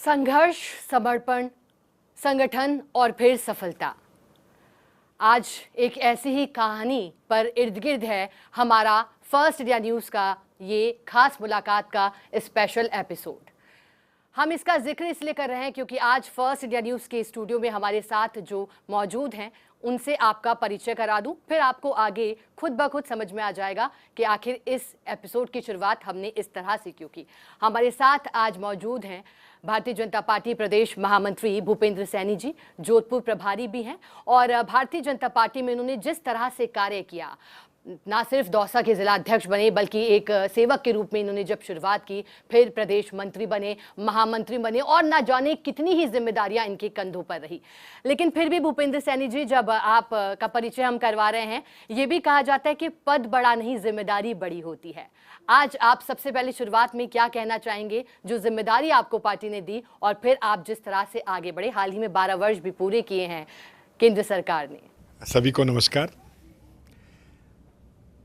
संघर्ष, समर्पण, संगठन और फिर सफलता। आज एक ऐसी ही कहानी पर इर्द गिर्द है हमारा फर्स्ट इंडिया न्यूज़ का ये खास मुलाकात का स्पेशल एपिसोड। हम इसका जिक्र इसलिए कर रहे हैं क्योंकि आज फर्स्ट इंडिया न्यूज़ के स्टूडियो में हमारे साथ जो मौजूद हैं उनसे आपका परिचय करा दूं, फिर आपको आगे खुद ब खुद समझ में आ जाएगा कि आखिर इस एपिसोड की शुरुआत हमने इस तरह से क्यों की। हमारे साथ आज मौजूद हैं भारतीय जनता पार्टी प्रदेश महामंत्री भूपेंद्र सैनी जी, जोधपुर प्रभारी भी हैं और भारतीय जनता पार्टी में उन्होंने जिस तरह से कार्य किया, ना सिर्फ दौसा के जिला अध्यक्ष बने बल्कि एक सेवक के रूप में इन्होंने जब शुरुआत की, फिर प्रदेश मंत्री बने, महामंत्री बने और ना जाने कितनी ही जिम्मेदारियां इनके कंधों पर रही। लेकिन फिर भी भूपेंद्र सैनी जी, जब आप का परिचय हम करवा रहे हैं, ये भी कहा जाता है कि पद बड़ा नहीं, जिम्मेदारी बड़ी होती है। आज आप सबसे पहले शुरुआत में क्या कहना चाहेंगे, जो जिम्मेदारी आपको पार्टी ने दी और फिर आप जिस तरह से आगे बढ़े? हाल ही में 12 वर्ष भी पूरे किए हैं केंद्र सरकार ने। सभी को नमस्कार।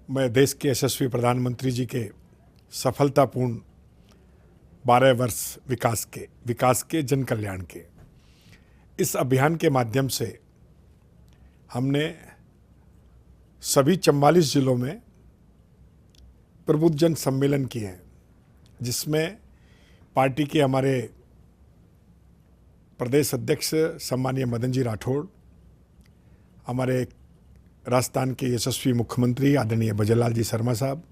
मैं देश के यशस्वी प्रधानमंत्री जी के सफलतापूर्ण 12 वर्ष विकास के जन कल्याण के इस अभियान के माध्यम से हमने सभी 44 जिलों में प्रबुद्ध जन सम्मेलन किए हैं, जिसमें पार्टी के हमारे प्रदेश अध्यक्ष सम्मानीय मदन जी राठौड़, हमारे राजस्थान के यशस्वी मुख्यमंत्री आदरणीय भजनलाल जी शर्मा साहब,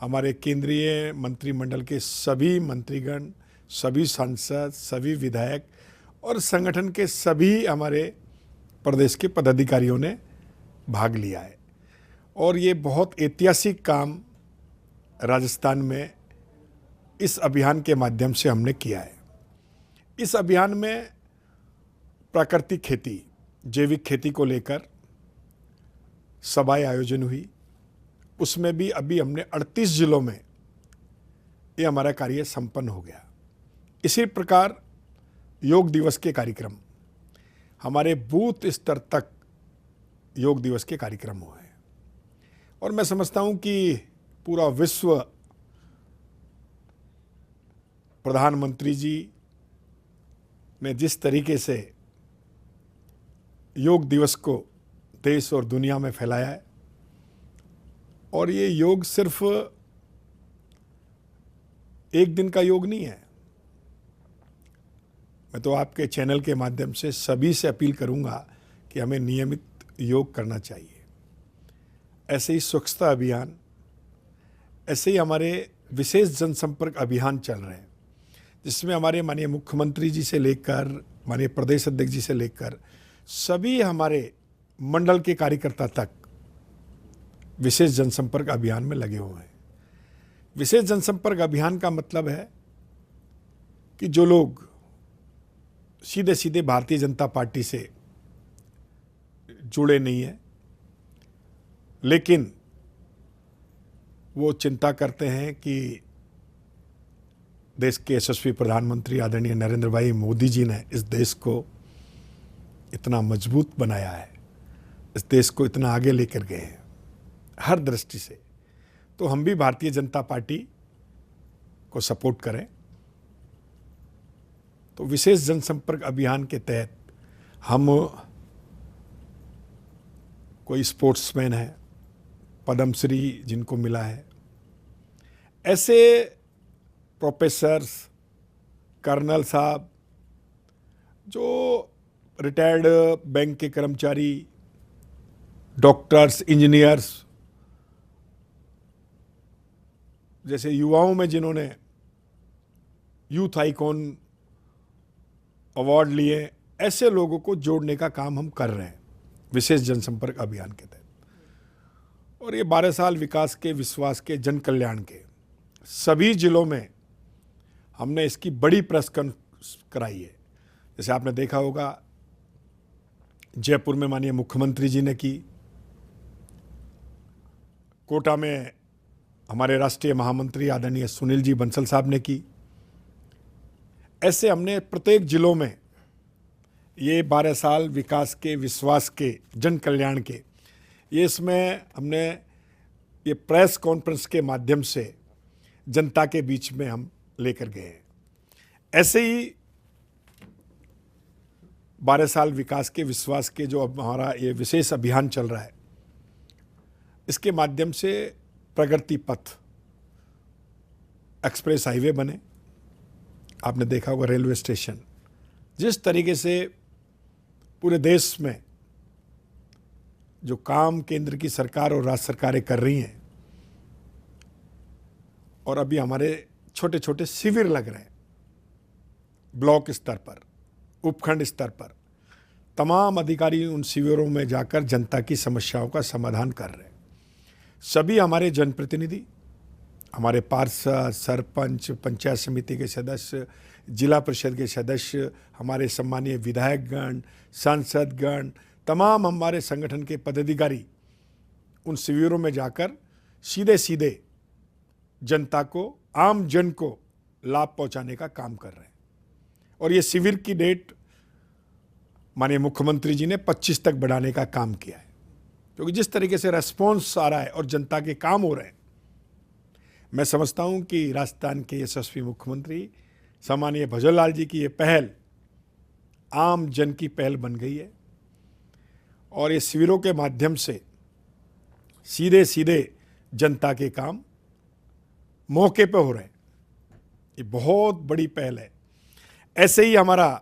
हमारे केंद्रीय मंत्रिमंडल के सभी मंत्रीगण, सभी सांसद, सभी विधायक और संगठन के सभी हमारे प्रदेश के पदाधिकारियों ने भाग लिया है। और ये बहुत ऐतिहासिक काम राजस्थान में इस अभियान के माध्यम से हमने किया है। इस अभियान में प्राकृतिक खेती, जैविक खेती को लेकर सभाएं आयोजन हुई। उसमें भी अभी हमने 38 जिलों में ये हमारा कार्य संपन्न हो गया। इसी प्रकार योग दिवस के कार्यक्रम, हमारे बूथ स्तर तक योग दिवस के कार्यक्रम हुए हैं। और मैं समझता हूं कि पूरा विश्व प्रधानमंत्री जी ने जिस तरीके से योग दिवस को देश और दुनिया में फैलाया है, और ये योग सिर्फ एक दिन का योग नहीं है। मैं तो आपके चैनल के माध्यम से सभी से अपील करूंगा कि हमें नियमित योग करना चाहिए। ऐसे ही स्वच्छता अभियान, ऐसे ही हमारे विशेष जनसंपर्क अभियान चल रहे हैं, जिसमें हमारे माननीय मुख्यमंत्री जी से लेकर माननीय प्रदेश अध्यक्ष जी से लेकर सभी हमारे मंडल के कार्यकर्ता तक विशेष जनसंपर्क अभियान में लगे हुए हैं। विशेष जनसंपर्क अभियान का मतलब है कि जो लोग सीधे सीधे भारतीय जनता पार्टी से जुड़े नहीं हैं, लेकिन वो चिंता करते हैं कि देश के यशस्वी प्रधानमंत्री आदरणीय नरेंद्र भाई मोदी जी ने इस देश को इतना मजबूत बनाया है, इस देश को इतना आगे लेकर गए हैं हर दृष्टि से, तो हम भी भारतीय जनता पार्टी को सपोर्ट करें। तो विशेष जनसंपर्क अभियान के तहत हम, कोई स्पोर्ट्समैन है, पद्मश्री जिनको मिला है, ऐसे प्रोफेसर्स, कर्नल साहब, जो रिटायर्ड बैंक के कर्मचारी, डॉक्टर्स, इंजीनियर्स, जैसे युवाओं में जिन्होंने यूथ आइकॉन अवार्ड लिए, ऐसे लोगों को जोड़ने का काम हम कर रहे हैं विशेष जनसंपर्क अभियान के तहत। और ये 12 साल विकास के, विश्वास के, जन कल्याण के सभी जिलों में हमने इसकी बड़ी प्रेस कॉन्फ्रेंस कराई है। जैसे आपने देखा होगा, जयपुर में माननीय मुख्यमंत्री जी ने की, कोटा में हमारे राष्ट्रीय महामंत्री आदरणीय सुनील जी बंसल साहब ने की। ऐसे हमने प्रत्येक जिलों में ये 12 साल विकास के, विश्वास के, जन कल्याण के, ये इसमें हमने ये प्रेस कॉन्फ्रेंस के माध्यम से जनता के बीच में हम लेकर गए हैं। ऐसे ही 12 साल विकास के विश्वास के जो अब हमारा ये विशेष अभियान चल रहा है, इसके माध्यम से प्रगति पथ, एक्सप्रेस हाईवे बने, आपने देखा होगा रेलवे स्टेशन, जिस तरीके से पूरे देश में जो काम केंद्र की सरकार और राज्य सरकारें कर रही हैं, और अभी हमारे छोटे छोटे शिविर लग रहे हैं ब्लॉक स्तर पर, उपखंड स्तर पर, तमाम अधिकारी उन शिविरों में जाकर जनता की समस्याओं का समाधान कर रहे हैं। सभी हमारे जनप्रतिनिधि, हमारे पार्षद, सरपंच, पंचायत समिति के सदस्य, जिला परिषद के सदस्य, हमारे सम्मानीय विधायकगण, सांसदगण, तमाम हमारे संगठन के पदाधिकारी उन शिविरों में जाकर सीधे सीधे जनता को, आम जन को लाभ पहुंचाने का काम कर रहे हैं। और ये शिविर की डेट माननीय मुख्यमंत्री जी ने 25 तक बढ़ाने का काम किया है, क्योंकि जिस तरीके से रेस्पॉन्स आ रहा है और जनता के काम हो रहे हैं, मैं समझता हूं कि राजस्थान के यशस्वी मुख्यमंत्री सम्मानीय भजनलाल जी की ये पहल आम जन की पहल बन गई है। और ये शिविरों के माध्यम से सीधे सीधे जनता के काम मौके पे हो रहे हैं। ये बहुत बड़ी पहल है। ऐसे ही हमारा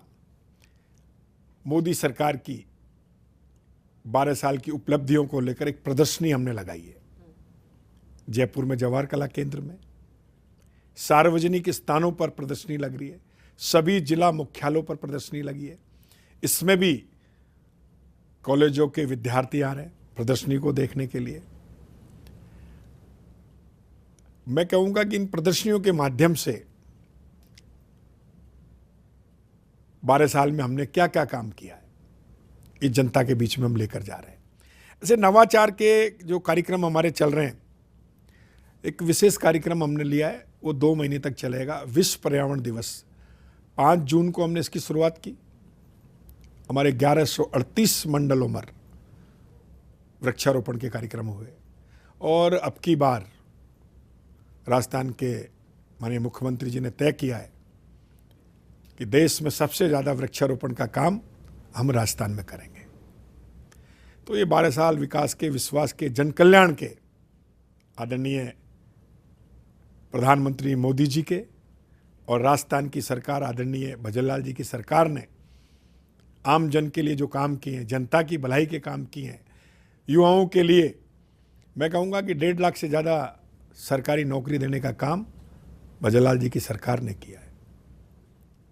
मोदी सरकार की 12 साल की उपलब्धियों को लेकर एक प्रदर्शनी हमने लगाई है जयपुर में, जवाहर कला केंद्र में। सार्वजनिक स्थानों पर प्रदर्शनी लग रही है, सभी जिला मुख्यालयों पर प्रदर्शनी लगी है। इसमें भी कॉलेजों के विद्यार्थी आ रहे हैं प्रदर्शनी को देखने के लिए। मैं कहूंगा कि इन प्रदर्शनियों के माध्यम से 12 साल में हमने क्या क्या काम किया है, इस जनता के बीच में हम लेकर जा रहे हैं। ऐसे नवाचार के जो कार्यक्रम हमारे चल रहे हैं, एक विशेष कार्यक्रम हमने लिया है, वो 2 महीने तक चलेगा। विश्व पर्यावरण दिवस 5 जून को हमने इसकी शुरुआत की। हमारे 1138 मंडलों में वृक्षारोपण के कार्यक्रम हुए, और अब की बार राजस्थान के माननीय मुख्यमंत्री जी ने तय किया है कि देश में सबसे ज़्यादा वृक्षारोपण का काम हम राजस्थान में करेंगे। तो ये 12 साल विकास के, विश्वास के, जन कल्याण के आदरणीय प्रधानमंत्री मोदी जी के और राजस्थान की सरकार आदरणीय भजनलाल जी की सरकार ने आम जन के लिए जो काम किए हैं, जनता की भलाई के काम किए हैं, युवाओं के लिए मैं कहूँगा कि 1.5 लाख से ज़्यादा सरकारी नौकरी देने का काम भजनलाल जी की सरकार ने किया है।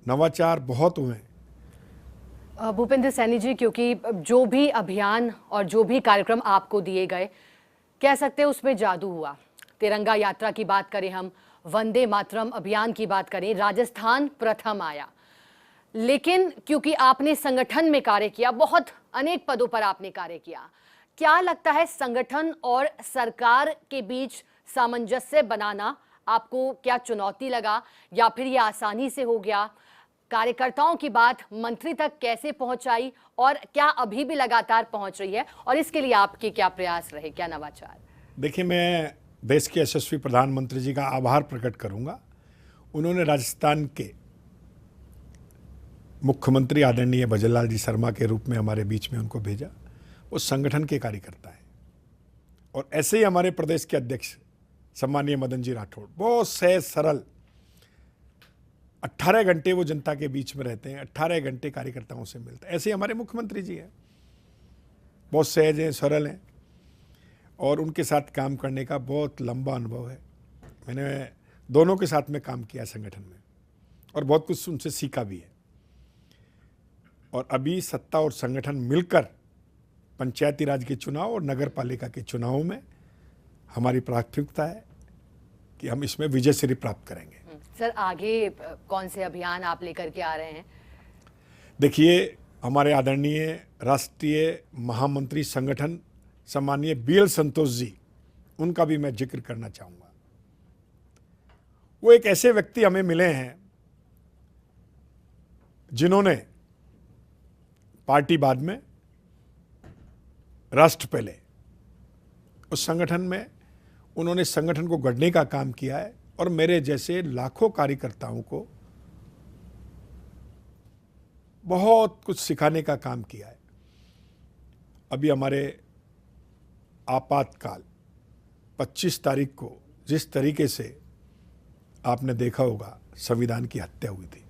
नवाचार बहुत हुए हैं। भूपेंद्र सैनी जी, क्योंकि जो भी अभियान और जो भी कार्यक्रम आपको दिए गए, कह सकते हैं उसमें जादू हुआ। तिरंगा यात्रा की बात करें हम, वंदे मातरम अभियान की बात करें, राजस्थान प्रथम आया। लेकिन क्योंकि आपने संगठन में कार्य किया, बहुत अनेक पदों पर आपने कार्य किया, क्या लगता है संगठन और सरकार के बीच सामंजस्य बनाना आपको क्या चुनौती लगा, या फिर ये आसानी से हो गया? कार्यकर्ताओं की बात मंत्री तक कैसे पहुंचाई, और क्या अभी भी लगातार पहुंच रही है, और इसके लिए आपके क्या प्रयास रहे, क्या नवाचार? देखिए, मैं देश के यशस्वी प्रधानमंत्री जी का आभार प्रकट करूंगा। उन्होंने राजस्थान के मुख्यमंत्री आदरणीय भजनलाल जी शर्मा के रूप में हमारे बीच में उनको भेजा। वो संगठन के कार्यकर्ता हैं। और ऐसे ही हमारे प्रदेश के अध्यक्ष सम्मानीय मदन जी राठौड़, बहुत सहज सरल, 18 घंटे वो जनता के बीच में रहते हैं, 18 घंटे कार्यकर्ताओं से मिलते हैं। ऐसे ही हमारे मुख्यमंत्री जी हैं, बहुत सहज हैं, सरल हैं, और उनके साथ काम करने का बहुत लंबा अनुभव है। मैंने दोनों के साथ में काम किया संगठन में, और बहुत कुछ उनसे सीखा भी है। और अभी सत्ता और संगठन मिलकर पंचायती राज के चुनाव और नगर पालिका के चुनावों में हमारी प्राथमिकता है कि हम इसमें विजय श्री प्राप्त करेंगे। सर, आगे कौन से अभियान आप लेकर के आ रहे हैं? देखिए, हमारे आदरणीय राष्ट्रीय महामंत्री संगठन सम्मानीय BL संतोष जी, उनका भी मैं जिक्र करना चाहूँगा। वो एक ऐसे व्यक्ति हमें मिले हैं जिन्होंने पार्टी बाद में, राष्ट्र पहले, उस संगठन में उन्होंने संगठन को गढ़ने का काम किया है, और मेरे जैसे लाखों कार्यकर्ताओं को बहुत कुछ सिखाने का काम किया है। अभी हमारे आपातकाल 25 तारीख को जिस तरीके से आपने देखा होगा संविधान की हत्या हुई थी,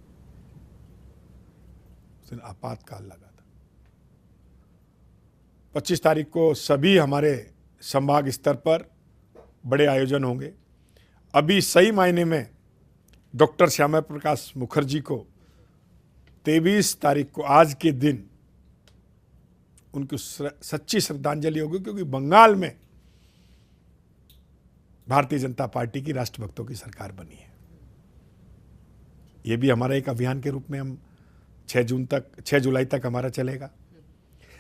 उस दिन आपातकाल लगा था। 25 तारीख को सभी हमारे संभाग स्तर पर बड़े आयोजन होंगे। अभी सही मायने में डॉक्टर श्यामा प्रकाश मुखर्जी को 23 तारीख को आज के दिन उनकी सच्ची श्रद्धांजलि होगी, क्योंकि बंगाल में भारतीय जनता पार्टी की राष्ट्रभक्तों की सरकार बनी है। ये भी हमारा एक अभियान के रूप में हम 6 जुलाई तक हमारा चलेगा।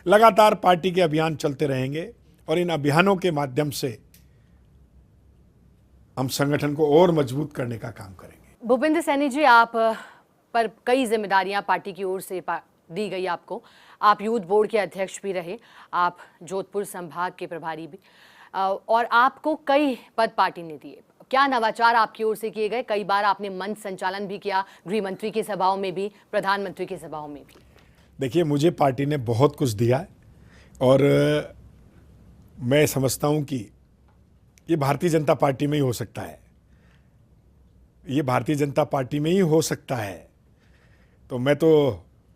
लगातार पार्टी के अभियान चलते रहेंगे और इन अभियानों के माध्यम से हम संगठन को और मजबूत करने का काम करेंगे। भूपेंद्र सैनी जी, आप पर कई जिम्मेदारियां पार्टी की ओर से दी गई आपको। आप यूथ बोर्ड के अध्यक्ष भी रहे, आप जोधपुर संभाग के प्रभारी भी, और आपको कई पद पार्टी ने दिए। क्या नवाचार आपकी ओर से किए गए? कई बार आपने मंच संचालन भी किया, गृह मंत्री की सभाओं में भी, प्रधानमंत्री की सभाओं में भी। देखिए, मुझे पार्टी ने बहुत कुछ दिया है और मैं समझता हूं कि ये भारतीय जनता पार्टी में ही हो सकता है, ये भारतीय जनता पार्टी में ही हो सकता है। तो मैं तो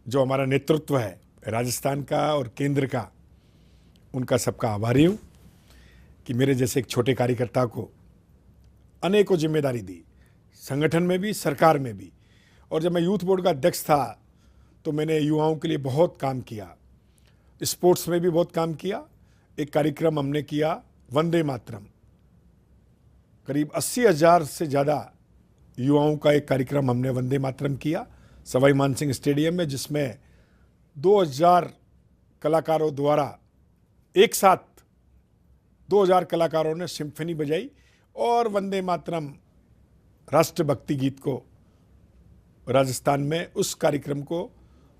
जो हमारा नेतृत्व है राजस्थान का और केंद्र का, उनका सबका आभारी हूँ कि मेरे जैसे एक छोटे कार्यकर्ता को अनेकों जिम्मेदारी दी, संगठन में भी, सरकार में भी। और जब मैं यूथ बोर्ड का अध्यक्ष था तो मैंने युवाओं के लिए बहुत काम किया, स्पोर्ट्स में भी बहुत काम किया। एक कार्यक्रम हमने किया वंदे मातरम, करीब 80,000 से ज़्यादा युवाओं का एक कार्यक्रम हमने वंदे मातरम किया सवाई मानसिंह स्टेडियम में, जिसमें 2000 कलाकारों द्वारा एक साथ 2000 कलाकारों ने सिम्फनी बजाई और वंदे मातरम राष्ट्रभक्ति गीत को राजस्थान में, उस कार्यक्रम को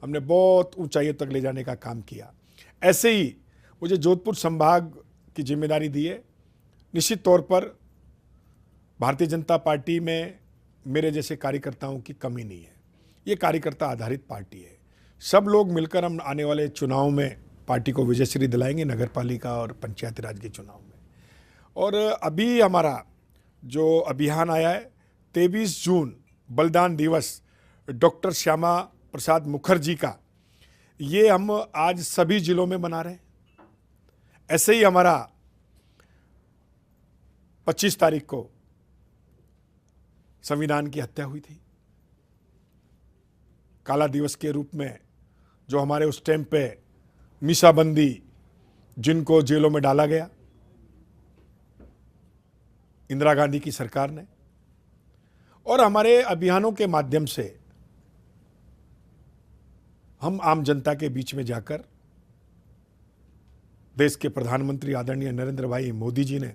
हमने बहुत ऊंचाइयों तक ले जाने का काम किया। ऐसे ही मुझे जोधपुर संभाग की जिम्मेदारी दी है। निश्चित तौर पर भारतीय जनता पार्टी में मेरे जैसे कार्यकर्ताओं की कमी नहीं है। ये कार्यकर्ता आधारित पार्टी है। सब लोग मिलकर हम आने वाले चुनाव में पार्टी को विजयश्री दिलाएंगे, नगर पालिका और पंचायती राज के चुनाव में। और अभी हमारा जो अभियान आया है 23 जून बलिदान दिवस डॉक्टर श्यामा प्रसाद मुखर्जी का, ये हम आज सभी जिलों में मना रहे हैं। ऐसे ही हमारा 25 तारीख को संविधान की हत्या हुई थी, काला दिवस के रूप में, जो हमारे उस टाइम पे मीसाबंदी, जिनको जेलों में डाला गया इंदिरा गांधी की सरकार ने। और हमारे अभियानों के माध्यम से हम आम जनता के बीच में जाकर, देश के प्रधानमंत्री आदरणीय नरेंद्र भाई मोदी जी ने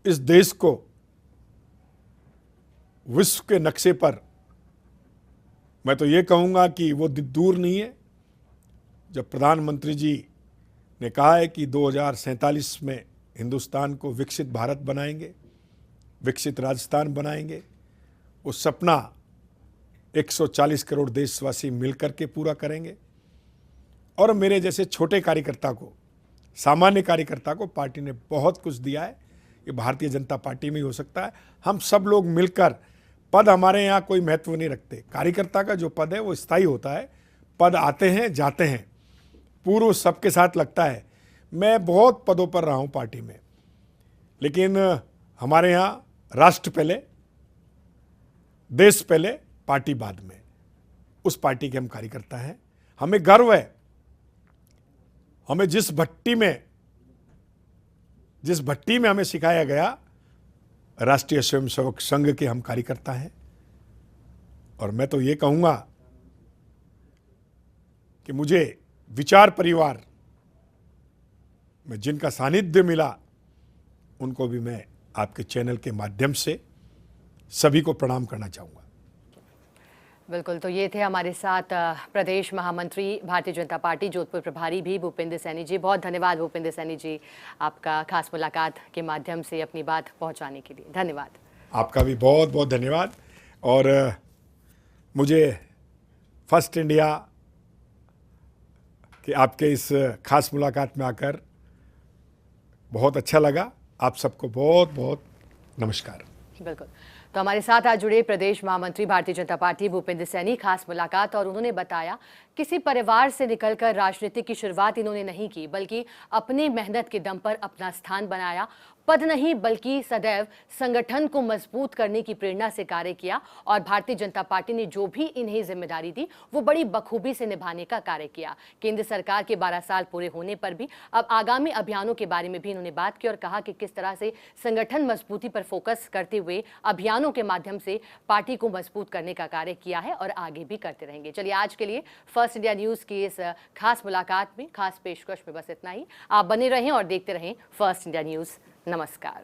इस देश को विश्व के नक्शे पर, मैं तो ये कहूँगा कि वो दूर नहीं है जब प्रधानमंत्री जी ने कहा है कि 2047 में हिंदुस्तान को विकसित भारत बनाएंगे, विकसित राजस्थान बनाएंगे। वो सपना 140 करोड़ देशवासी मिलकर के पूरा करेंगे। और मेरे जैसे छोटे कार्यकर्ता को, सामान्य कार्यकर्ता को पार्टी ने बहुत कुछ दिया है। ये भारतीय जनता पार्टी में ही हो सकता है। हम सब लोग मिलकर, पद हमारे यहाँ कोई महत्व नहीं रखते। कार्यकर्ता का जो पद है वो स्थायी होता है। पद आते हैं जाते हैं, पूर्व सबके साथ लगता है। मैं बहुत पदों पर रहा हूँ पार्टी में, लेकिन हमारे यहाँ राष्ट्र पहले, देश पहले, पार्टी बाद में। उस पार्टी के हम कार्यकर्ता हैं। हमें गर्व है, हमें जिस भट्टी में हमें सिखाया गया, राष्ट्रीय स्वयंसेवक संघ के हम कार्यकर्ता हैं। और मैं तो ये कहूँगा कि मुझे विचार परिवार में जिनका सानिध्य मिला, उनको भी मैं आपके चैनल के माध्यम से सभी को प्रणाम करना चाहूँगा। बिल्कुल, तो ये थे हमारे साथ प्रदेश महामंत्री भारतीय जनता पार्टी जोधपुर प्रभारी भी भूपेंद्र सैनी जी। बहुत धन्यवाद भूपेंद्र सैनी जी, आपका खास मुलाकात के माध्यम से अपनी बात पहुंचाने के लिए। धन्यवाद। आपका भी बहुत बहुत धन्यवाद। और मुझे फर्स्ट इंडिया कि आपके इस खास मुलाकात में आकर बहुत अच्छा लगा। आप सबको बहुत बहुत नमस्कार। बिल्कुल। तो हमारे साथ आज जुड़े प्रदेश महामंत्री भारतीय जनता पार्टी भूपेंद्र सैनी, खास मुलाकात, और उन्होंने बताया किसी परिवार से निकलकर राजनीति की शुरुआत इन्होंने नहीं की, बल्कि अपनी मेहनत के दम पर अपना स्थान बनाया। पद नहीं बल्कि सदैव संगठन को मजबूत करने की प्रेरणा से कार्य किया और भारतीय जनता पार्टी ने जो भी इन्हें जिम्मेदारी दी वो बड़ी बखूबी से निभाने का कार्य किया। केंद्र सरकार के 12 साल पूरे होने पर भी अब आगामी अभियानों के बारे में भी इन्होंने बात की और कहा कि किस तरह से संगठन मजबूती पर फोकस करते हुए अभियानों के माध्यम से पार्टी को मजबूत करने का कार्य किया है और आगे भी करते रहेंगे। चलिए, आज के लिए फर्स्ट इंडिया न्यूज की इस खास मुलाकात में, खास पेशकश में बस इतना ही। आप बने रहें और देखते रहें फर्स्ट इंडिया न्यूज। नमस्कार।